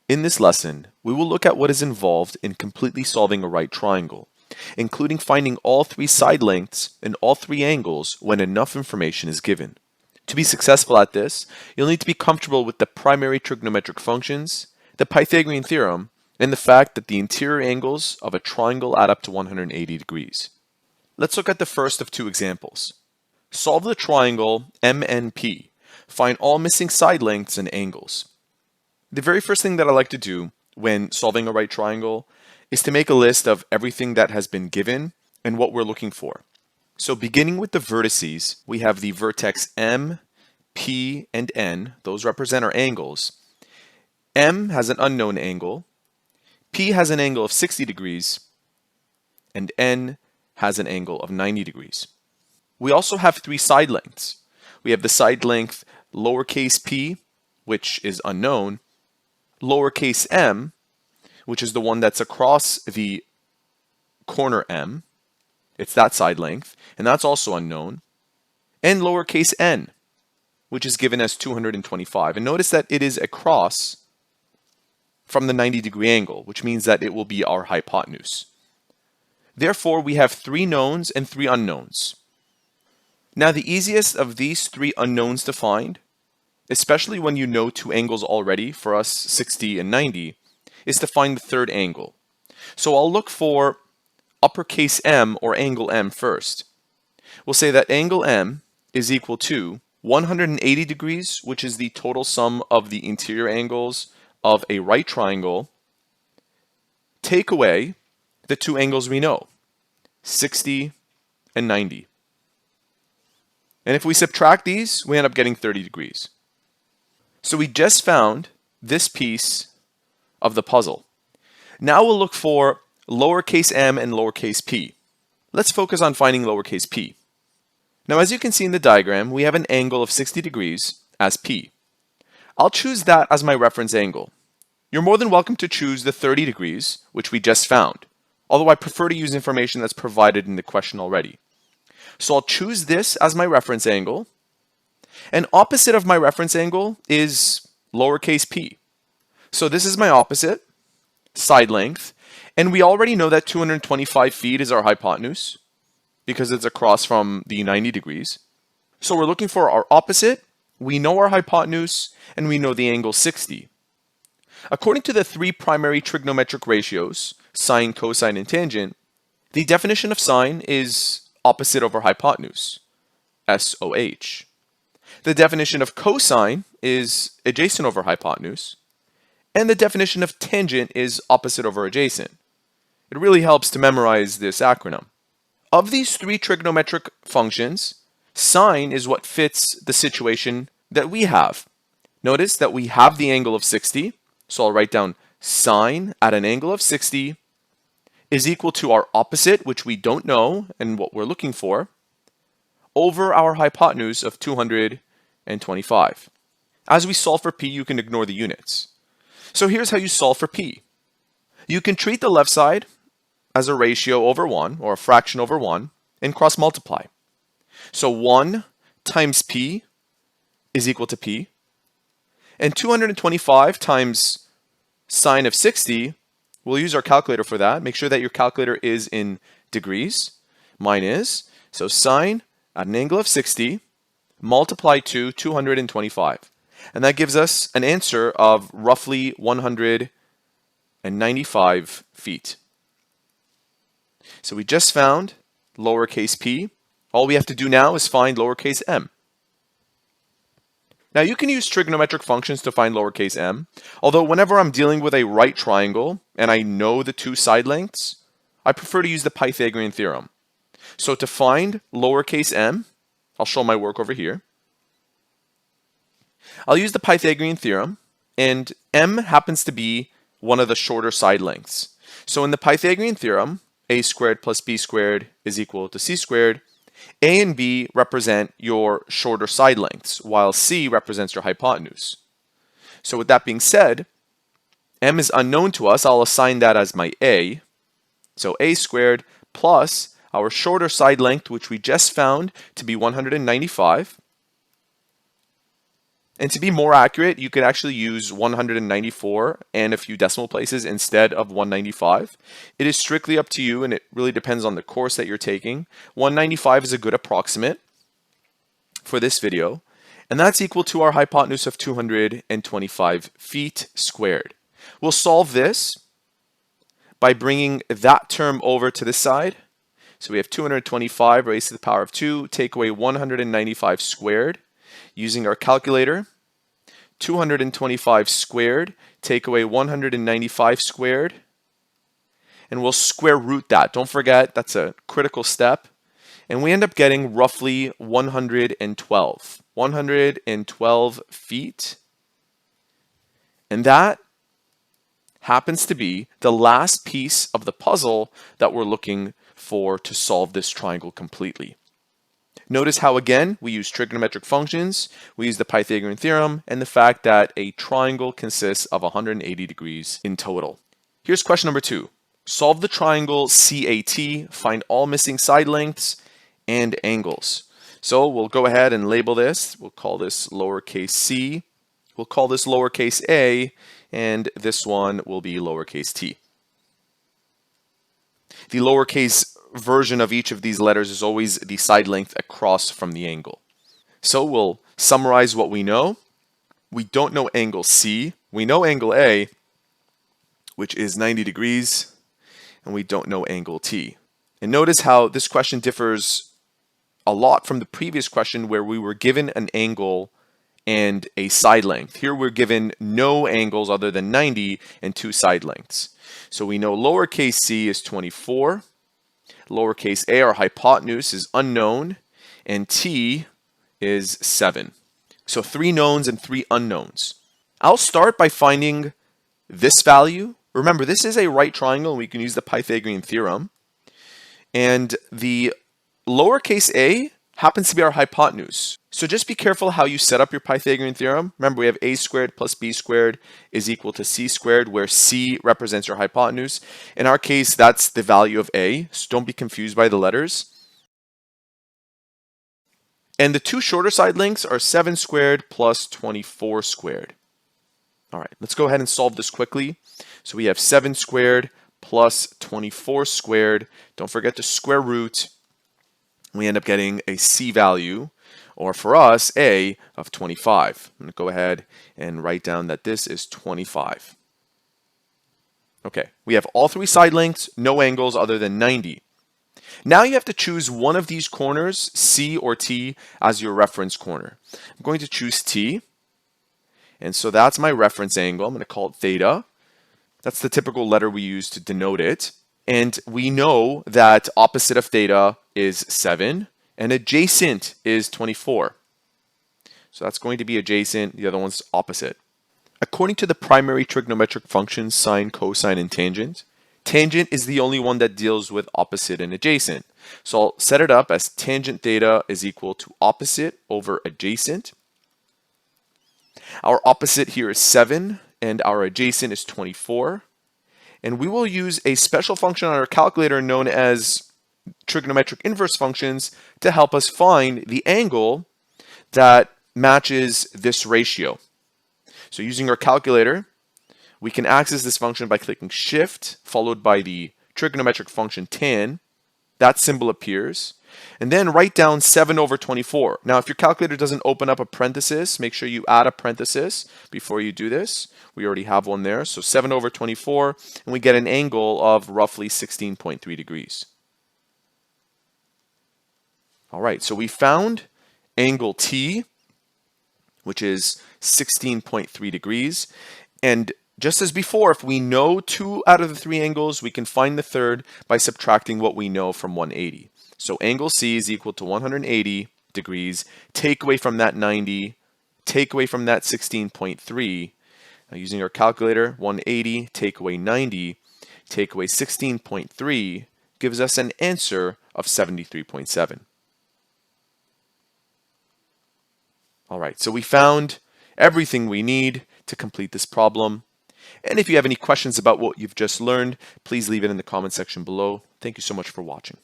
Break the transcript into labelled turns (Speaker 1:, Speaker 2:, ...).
Speaker 1: In this lesson, we will look at what is involved in completely solving a right triangle, including finding all three side lengths and all three angles when enough information is given. To be successful at this, you'll need to be comfortable with the primary trigonometric functions, the Pythagorean theorem, and the fact that the interior angles of a triangle add up to 180 degrees. Let's look at the first of two examples. Solve the triangle MNP. Find all missing side lengths and angles. The very first thing that I like to do when solving a right triangle is to make a list of everything that has been given and what we're looking for. So beginning with the vertices, we have the vertex M, P, and N. Those represent our angles. M has an unknown angle, P has an angle of 60 degrees, and N has an angle of 90 degrees. We also have three side lengths. We have the side length lowercase p, which is unknown, lowercase m, which is the one that's across the corner M. It's that side length, and that's also unknown, and lowercase n, which is given as 225. And notice that it is across from the 90-degree angle, which means that it will be our hypotenuse. Therefore, we have three knowns and three unknowns. Now, the easiest of these three unknowns to find, especially when you know two angles already, for us 60 and 90, is to find the third angle. So I'll look for uppercase M or angle M first. We'll say that angle M is equal to 180 degrees, which is the total sum of the interior angles of a right triangle. Take away the two angles we know, 60 and 90. And if we subtract these, we end up getting 30 degrees. So we just found this piece of the puzzle. Now we'll look for lowercase m and lowercase p. Let's focus on finding lowercase p. Now, as you can see in the diagram, we have an angle of 60 degrees as p. I'll choose that as my reference angle. You're more than welcome to choose the 30 degrees, which we just found, although I prefer to use information that's provided in the question already. So I'll choose this as my reference angle, and opposite of my reference angle is lowercase p. So this is my opposite, side length, and we already know that 225 feet is our hypotenuse because it's across from the 90 degrees. So we're looking for our opposite, we know our hypotenuse, and we know the angle 60. According to the three primary trigonometric ratios, sine, cosine, and tangent, the definition of sine is opposite over hypotenuse, SOH. The definition of cosine is adjacent over hypotenuse, and the definition of tangent is opposite over adjacent. It really helps to memorize this acronym. Of these three trigonometric functions, sine is what fits the situation that we have. Notice that we have the angle of 60, so I'll write down sine at an angle of 60 is equal to our opposite, which we don't know and what we're looking for, over our hypotenuse of 225. As we solve for p, you can ignore the units. So here's how you solve for p. You can treat the left side as a ratio over 1, or a fraction over 1, and cross multiply. So 1 times p is equal to p, and 225 times sine of 60, we'll use our calculator for that. Make sure that your calculator is in degrees. Mine is. So sine at an angle of 60 multiplied to 225. And that gives us an answer of roughly 195 feet. So we just found lowercase p. All we have to do now is find lowercase m. Now you can use trigonometric functions to find lowercase m, although whenever I'm dealing with a right triangle and I know the two side lengths, I prefer to use the Pythagorean theorem. So to find lowercase m, I'll show my work over here. I'll use the Pythagorean theorem, and m happens to be one of the shorter side lengths. So in the Pythagorean theorem, a squared plus b squared is equal to c squared. A and B represent your shorter side lengths, while C represents your hypotenuse. So with that being said, M is unknown to us. I'll assign that as my A. So A squared plus our shorter side length, which we just found to be 195, And to be more accurate, you could actually use 194 and a few decimal places instead of 195. It is strictly up to you, and it really depends on the course that you're taking. 195 is a good approximate for this video, and that's equal to our hypotenuse of 225 feet squared. We'll solve this by bringing that term over to this side. So we have 225 raised to the power of 2, take away 195 squared. Using our calculator, 225 squared, take away 195 squared, and we'll square root that. Don't forget, that's a critical step. And we end up getting roughly 112 feet. And that happens to be the last piece of the puzzle that we're looking for to solve this triangle completely. Notice how, again, we use trigonometric functions, we use the Pythagorean theorem, and the fact that a triangle consists of 180 degrees in total. Here's question number 2. Solve the triangle CAT, find all missing side lengths and angles. So we'll go ahead and label this. We'll call this lowercase c. We'll call this lowercase a, and this one will be lowercase t. The lowercase version of each of these letters is always the side length across from the angle. So we'll summarize what we know. We don't know angle C. We know angle A, which is 90 degrees, and we don't know angle T. And notice how this question differs a lot from the previous question where we were given an angle and a side length. Here we're given no angles other than 90 and 2 side lengths. So we know lowercase c is 24. Lowercase a, our hypotenuse, is unknown, and t is 7. So 3 knowns and 3 unknowns. I'll start by finding this value. Remember, this is a right triangle, and we can use the Pythagorean theorem. And the lowercase a happens to be our hypotenuse. So just be careful how you set up your Pythagorean theorem. Remember, we have a squared plus b squared is equal to c squared, where c represents your hypotenuse. In our case, that's the value of a, so don't be confused by the letters. And the 2 shorter side lengths are 7 squared plus 24 squared. All right, let's go ahead and solve this quickly. So we have 7 squared plus 24 squared. Don't forget to square root. We end up getting a c value, or for us, a, of 25. I'm going to go ahead and write down that this is 25. Okay, we have all 3 side lengths, no angles other than 90. Now you have to choose one of these corners, C or T, as your reference corner. I'm going to choose T, and so that's my reference angle. I'm going to call it theta. That's the typical letter we use to denote it. And we know that opposite of theta is 7, and adjacent is 24. So that's going to be adjacent, the other one's opposite. According to the primary trigonometric functions sine, cosine, and tangent, tangent is the only one that deals with opposite and adjacent. So I'll set it up as tangent theta is equal to opposite over adjacent. Our opposite here is 7, and our adjacent is 24. And we will use a special function on our calculator known as trigonometric inverse functions to help us find the angle that matches this ratio. So using our calculator, we can access this function by clicking Shift, followed by the trigonometric function tan. That symbol appears. And then write down 7 over 24. Now, if your calculator doesn't open up a parenthesis, make sure you add a parenthesis before you do this. We already have one there. So 7 over 24, and we get an angle of roughly 16.3 degrees. All right, so we found angle T, which is 16.3 degrees. And just as before, if we know 2 out of the 3 angles, we can find the third by subtracting what we know from 180. So angle C is equal to 180 degrees. Take away from that 90, take away from that 16.3. Now using our calculator, 180 take away 90, take away 16.3 gives us an answer of 73.7. All right, so we found everything we need to complete this problem. And if you have any questions about what you've just learned, please leave it in the comment section below. Thank you so much for watching.